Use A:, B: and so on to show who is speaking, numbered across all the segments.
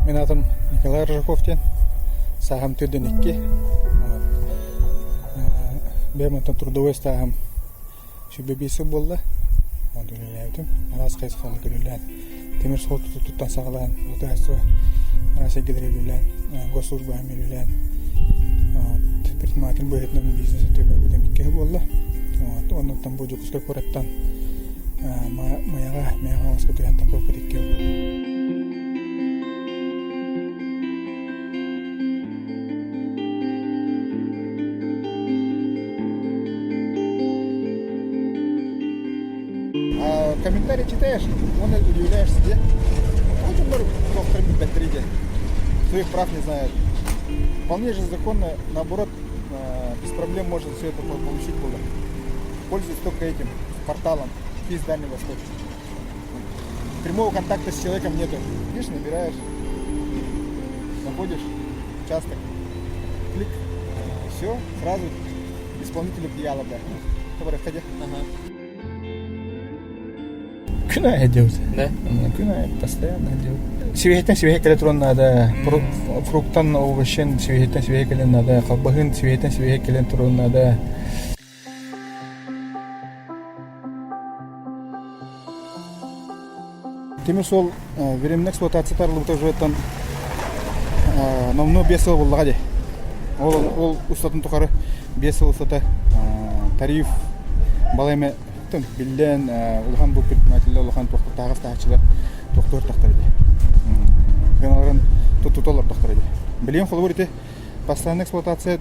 A: Мен атым Николай Рыжаковтен, сағым түрден екке. Бәмінтін трудовой стағым шүбебесі болды. Онды үлеләйдім. Арас қайсы қалы көрілен. Темір сол тұттан сағылан. Отағасы арасы кедірелілен. Госслужба әмелілен. Предприниматель бөйетінің бизнесі төбір бұдан бекке болды. Онықтан бұл жүкіске көреттен маяға алысқа түрен тапып көтекке болды. Комментарий читаешь, он удивляешься, где? Очень много хранит батареи, своих прав не знает. Вполне же законно, наоборот, без проблем может все это получить было. Пользуясь только этим порталом из Дальнего Востока. Прямого контакта с человеком нету. Видишь, набираешь, находишь участок, клик, все, сразу исполнителю диалога. Добрый, входи. Күнә идет. Да? Күнә постоянно идет. Свежетен келетрон надо, фруктан овощен свежетен келен надо, халбахын свежетен келен турон надо. Темір сол временный эксплуатация тарлығы тоже там намно 5 жыл болды ғаде. Ол ұстатын тұқары 5 жыл ұстаты тариф балайме билен улхан бу предприниматель улхан тағыз тағычылар тоқтор тақтар еді. Феналарын тұтолар тақтар еді. Білен қолы бөріте постоянный эксплуатация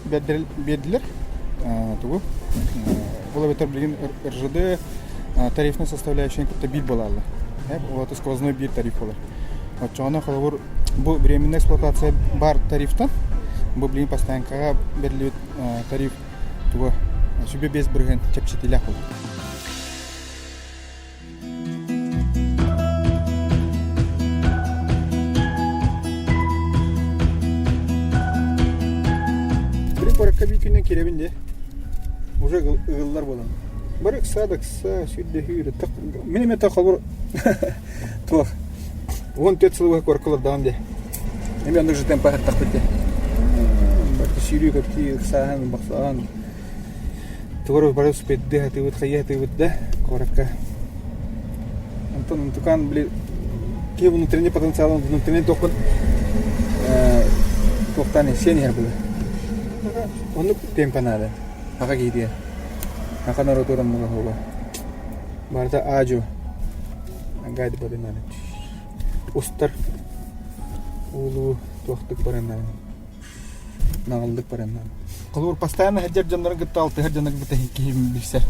A: берділер. Бұл бетер білген РЖД тарифный составляющий көпті бит боларлы. Вот сквозной бит тариф болар. Вот жоғына қолы бұр бұл временный эксплуатация бар тарифтан бұл білген постоянкаға берілі тариф тұғы сүбе без бірген чепчетелек болды. Кабикүнен керебінде уже ығыллар болам. Барық садықса, сүйді хүйірі. Менеме тақыл бұр тұлақ. 14 сылығы көркілір дағымде. Еме аңды жытен пағат тақпетте. Барты сүйрі көпті ұқсаған, бақсаған. Тұғыры бары ұспетті, ғатығыт, қайяты ғытты. Қораққа. Антон, тұқан біле кей внутренний потенциалын, внутренний тоқын тоқтаны сен ер бұлы. Onu tempanada, apa gitu ya? Akan narutoran mga hoba. Barta ajo, agad pa rin natin. Ustar, ulu, tuwaktig pa rin natin. Nakaldig pa rin natin. Kalau pastiyan hajar jam narang kita alter hajar nag kita hikihim bisa.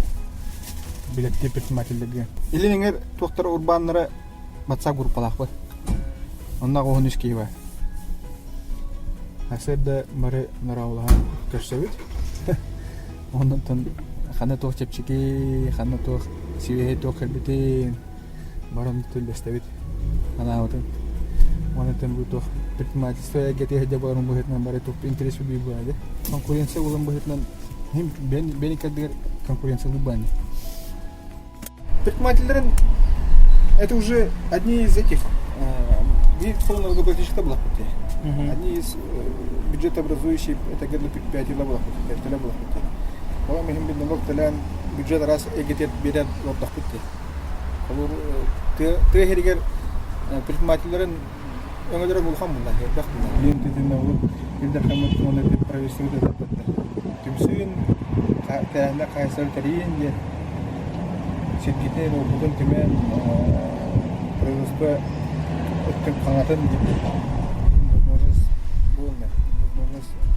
A: Bilang tipit mati lagi. Ili nengar tuwaktar urban nara matsa guru palak pa. Onna ko hunis kiwa. Aslında mare narawlahan görsevit. Ondan xana toq çepçiki, xana toq sivehe toq kelbeti. Baram tul bestavit. Ana otan. Ondan bu toq предпринимательство geti haja barum bu hetnan bare toq interesi bir bu ade. Konkurensi olan bu hetnan hem beni kadar конкуренция лубани. Предпринимательlerin это уже одни из этих вид полного доплатища блокоты. Одни из бюджетообразующих это где-то 5 лабах, 5 лабах. Kalau minum di nolok telan budget ras egitet beda lotak putih. Kalau terakhir предпринимательlerin yang ada gulham lah ya dah. Yang tidak nahu, tidak kamu mana di privasi itu dapat. Timsuin, kerana kaisar teriin dia. Sedikitnya bukan teman proses pengangkatan gitu.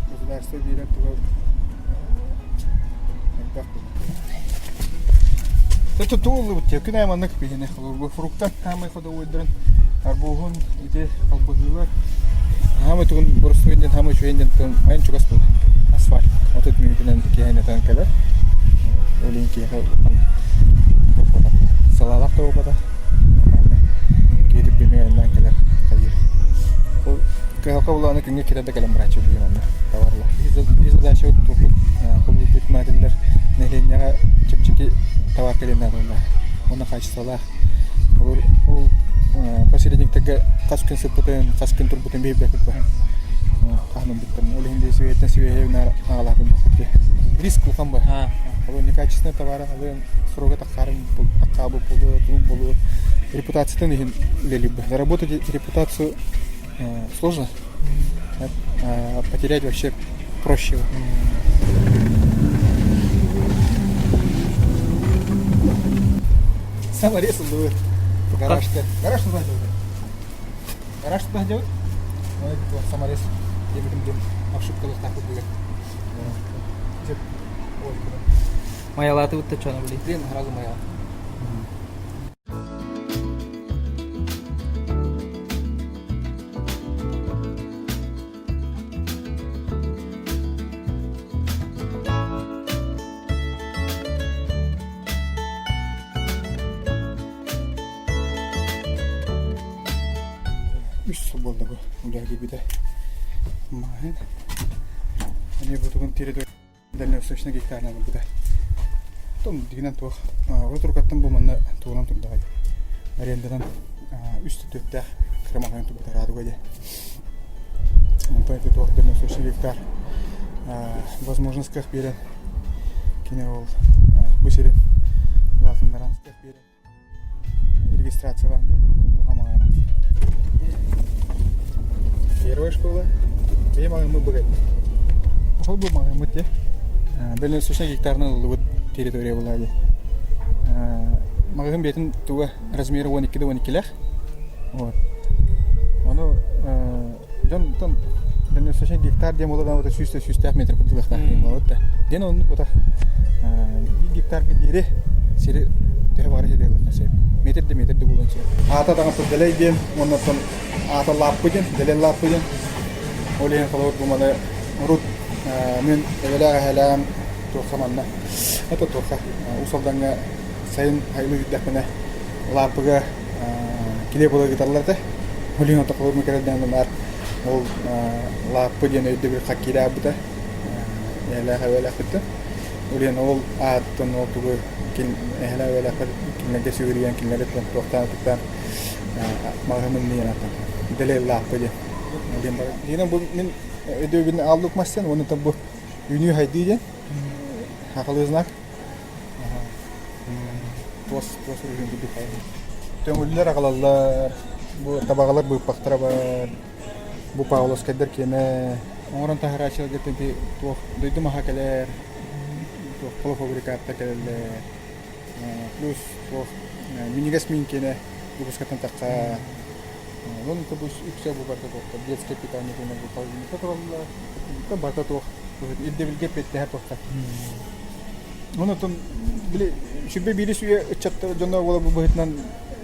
A: Государство берет это тулы вот те куда мы накпили фрукты мы ходовой дрон арбугун эти албугилар мы тут борственден мы чуенден там айн чугас был асфальт вот тут мы билен кияйна танкалар оленькие салалак тообада кетип билмеген танкалар Kalau anak ini kita ada dalam racu gimana, tawarlah. Bisa dah show tu, kalau предприниматель nilainya cek-cek tawar kalian narulah. Ona kasih salah. Kalau посередниктеге каскын сыппытын каскын турбутын бейбек ба ханын биттен олинде светтен свеевна агалатын бакты риск улкан ба ол некачественный товары алын срока такарын такабы полу тун полу репутациядан ихин лелиб заработать репутацию сложно потерять вообще проще. Саморез был гаражка. Гараж туда делают. Гараж туда делают. Ну это саморез. Я будем ошибка вот так вот будет.
B: Моя лата вот точно были.
A: Блин, сразу моя. Свободно бы уляги биде. Майн. Они будут территорию дальневосточного гектара надо буде. Том дигнен тух. Ротуркаттан бу манна туган турдагай. Арендадан үстү төттө кремаган турда радугаде. Поэтому тух дальневосточный гектар. Возможность как берет. Кинеол бусерин. Латындаран как берет. Регистрация хамаган. Первая школа. Я могу мы богать. Охол бы могу мы те. Дальневосточный гектарный вот территория была. Могу бетин туга размер 12 лях. Вот. Оно Джон дальневосточный гектар где можно вот 600 метров под гектаром. Вот. Ден он вот гектар где сири тевары делают на себе. Метр де булган чек. Ата тагын делейген, ондан соң ата лаппыген, делен лаппыген. Олен калыр бумада рут мен эвелага халам тохаманна. Это тоха. Усалданга сайын хайлы диппене лаппыга киле бола гитарларда. Олен ата калыр мекерден нар. Ол лаппыген өйдө бир хакира бута. Яла хавала кытты. Олен ол аттын отугу кин эхла вела кинеге сүйреген кинелер токтан магымын ниянатан деле лаппыде ден бар дина бу мен өдөбүн алдык мастен оны та бу үнү хайдыден хакылы знак пос үрген дип хай төңүллөр агалалар бу табагалар бу пактара бар бу паулос кедер кеме оңрон тахарачыл кетти тох дойду махакелер тох фабрикатта келелер плюс минигас минкене выпускатан такка он то бус иксе бу барда токта детский питание буна бу пални патролла то барда тох иддевилге петте токта оны тон биле шүбе бири суя чатта жонно бола бу бетнан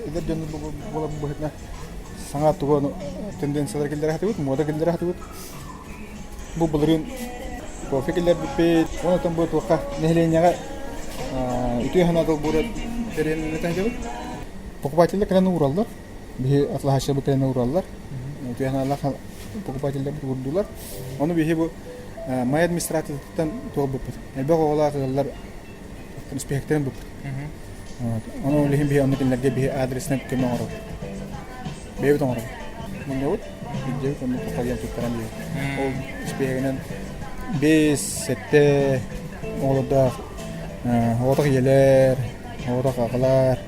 A: идер жонно бола бу бетна саңа тугон тенденциялар келдер хатыбыт мода келдер хатыбыт бу булрын кофекелер бит оны тон бу токка нехленяга itu yang ada buat terén itu aja. Покупатели кираны ураллар. Бе атлахаша бу кираны ураллар. Itu yang Allah покупатели бурдулар. Оны бе бу май административтан топ. Элбе голлар инспекторын бу. Оны лехим бе аны кинлерге бе адресне кем ору. Бе бу ору. Мен вот видео кем покалган туттаран бе. Ол инспекторын 5-7 олда Оотак елер, оотак агалар,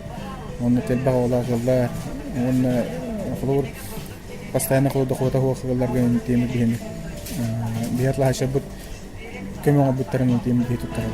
A: онны телбак олажылар, онны кулур постоянно кулуда хота хогаларга теми бихен. Биятла хашабут кемең буттарын теми бихет туттарга.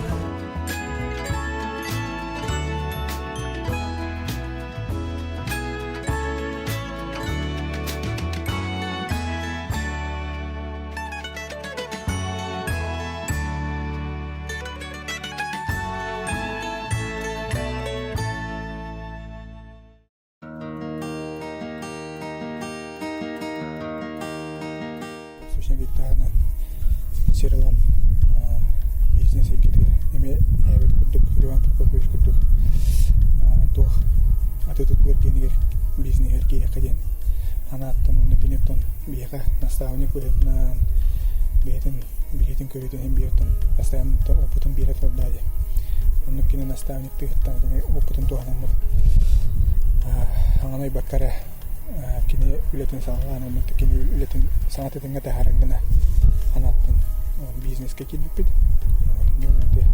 A: Гектарынан серилан бизнес экити эме эбит кудук риван покой кудук тох атетут бергенигер бизнес эрки якаден анаттан онны кинептон бияка наставник на бетен билетин көрүтөн эм биертон постоянно опытын берет ордады онны кине наставник тыгыттан опытын туганан аңанай баккара kini ületin sağlanan ama kini ületin sanat edinge de haragına anlattın biznes kekilip bit. Şimdi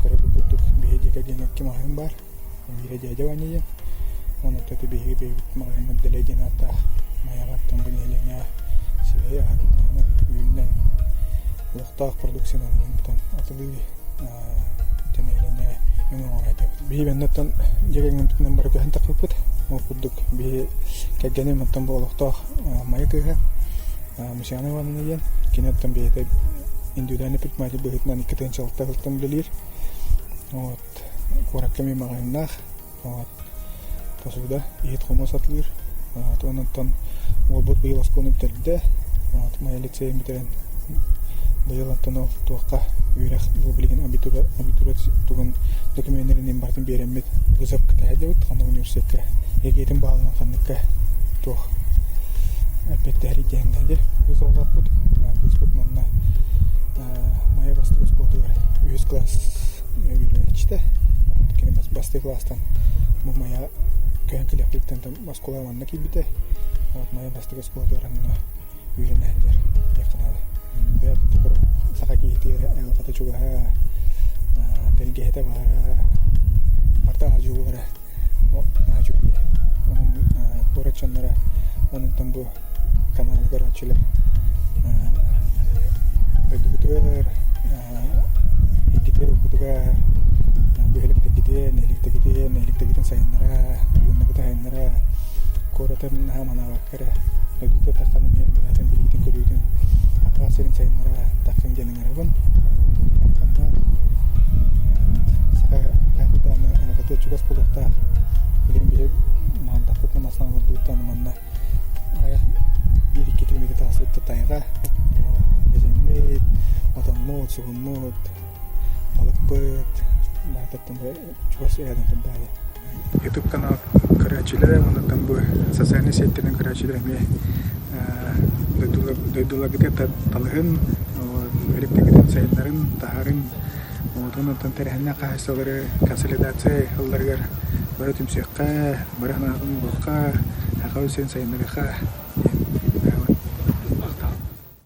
A: karı bulduk bir hediye gelen kim ahım var. Bir hediye cevaniye. Onu tabii bir mahim delegen hatta mayarattan bu neyle size hakikaten üründen ortak prodüksiyonun yanından atılı temeline yönü orada. Bir bennetten gelen bitinen barı köhen takıp o bulduk bir kegene mantan bu ortak mayakıha müşahane var neyen kinetten bir de indüden pek mali bahitnan ikiden çalta hıltan bilir. O korakkemi mahimnah o Tasuda ihit komo satılır. Ondan olbut bu yıl askonu biterdi. Maya liseye bitiren bu yıl antan tuğqa yürek bu bilgin abitura tuğun dokümenlerinin bartın bir emmet uzak kıtaydı ut kanı üniversiteye egetin bağlanan kanıkka tuğ epet değeri genelde yüz olap bu bu manna maya bastı bu var 100 klas yürüyüşte kene bastı klastan bu maya köyün kilaplıktan da maskulamanına ki bite maya bastı skotoranına yürüyenler yakınadı ve tukur sakaki ihtiyarı elbette çok belgede var parta acı var o acı onun poraçanlara onun tam bu kanallar açılır bedutular okutular behelikte gidiyor nelikte giden sayınlara yönüne sayınlara koratan hamana bakara bedutu takanın yerden bilgiden koruyudun senin sayınlara takın gelinlere bun kanında saka kayıtlarına elbette çok az bulukta bilim bir mandak kutlamasına vurduğu tanımanına aya 1-2 kilometre tasarruf tutayga Nezemmet, otamot, suhumot, balıkbet bahtattan böyle çok az yerden tembali YouTube kanal Karaçilere onu tam bu sosyal setlerin Karaçilere mi duyduğla gide talığın elektrikten sayınların taharın onun tam terehine kahsaları konsolidasyon hıllargar böyle tümsüqqa barahnaın boqqa haqaw sen sayınları